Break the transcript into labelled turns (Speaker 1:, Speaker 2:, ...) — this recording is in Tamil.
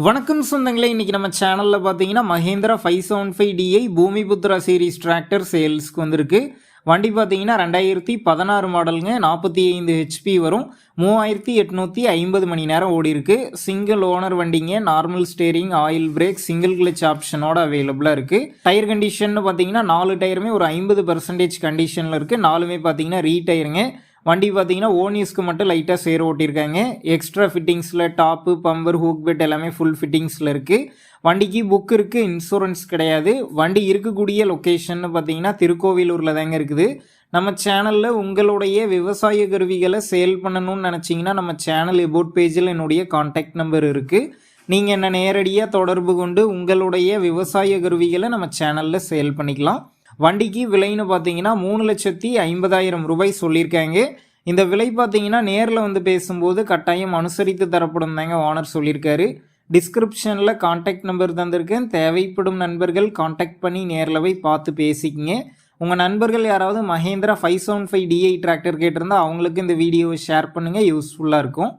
Speaker 1: வணக்கம் சொந்தங்களே, இன்றைக்கி நம்ம சேனலில் பார்த்தீங்கன்னா Mahindra 575DI Bhoomiputra series tractor சேல்ஸ்க்கு வந்திருக்கு. வண்டி பார்த்தீங்கன்னா 2016 மாடலுங்க. 45 ஹெச்பி வரும். 3850 மணி நேரம் ஓடி இருக்கு. சிங்கிள் ஓனர் வண்டிங்க. Normal steering, oil brake, single clutch ஆப்ஷனோட அவைலபிளாக இருக்குது. டயர் கண்டிஷன் பார்த்தீங்கன்னா 4 டயருமே ஒரு 50% கண்டிஷனில் இருக்குது. 4மே பார்த்தீங்கன்னா ரீடயருங்க. வண்டி பார்த்தீங்கன்னா ஓனியஸ்க்கு மட்டும் லைட்டாக சேர் ஓட்டியிருக்காங்க. எக்ஸ்ட்ரா ஃபிட்டிங்ஸில் டாப்பு, பம்பர், ஹூக் பெட் எல்லாமே ஃபுல் ஃபிட்டிங்ஸில் இருக்குது. வண்டிக்கு புக் இருக்குது, இன்சூரன்ஸ் கிடையாது. வண்டி இருக்கக்கூடிய லொக்கேஷன் பார்த்தீங்கன்னா திருக்கோவிலூரில் தாங்க இருக்குது. நம்ம சேனலில் உங்களுடைய விவசாய கருவிகளை சேல் பண்ணணும்னு நினச்சிங்கன்னா நம்ம சேனல் எபோட் பேஜில் என்னுடைய கான்டாக்ட் நம்பர் இருக்குது. நீங்கள் என்ன நேரடியாக தொடர்பு கொண்டு உங்களுடைய விவசாய கருவிகளை நம்ம சேனலில் சேல் பண்ணிக்கலாம். வண்டிக்கு விலைன்னு பார்த்தீங்கன்னா 3,50,000 ரூபாய் சொல்லியிருக்காங்க. இந்த விலை பார்த்தீங்கன்னா நேரில் வந்து பேசும்போது கட்டாயம் அனுசரித்து தரப்படும் தாங்க ஓனர் சொல்லியிருக்காரு. டிஸ்கிரிப்ஷனில் கான்டாக்ட் நம்பர் தந்திருக்கேன். தேவைப்படும் நண்பர்கள் கான்டாக்ட் பண்ணி நேரில் போய் பார்த்து பேசிக்கிங்க. உங்கள் நண்பர்கள் யாராவது மஹேந்திரா 575DI டிராக்டர் கேட்டிருந்தால் அவங்களுக்கு இந்த வீடியோவை ஷேர் பண்ணுங்கள், யூஸ்ஃபுல்லாக இருக்கும்.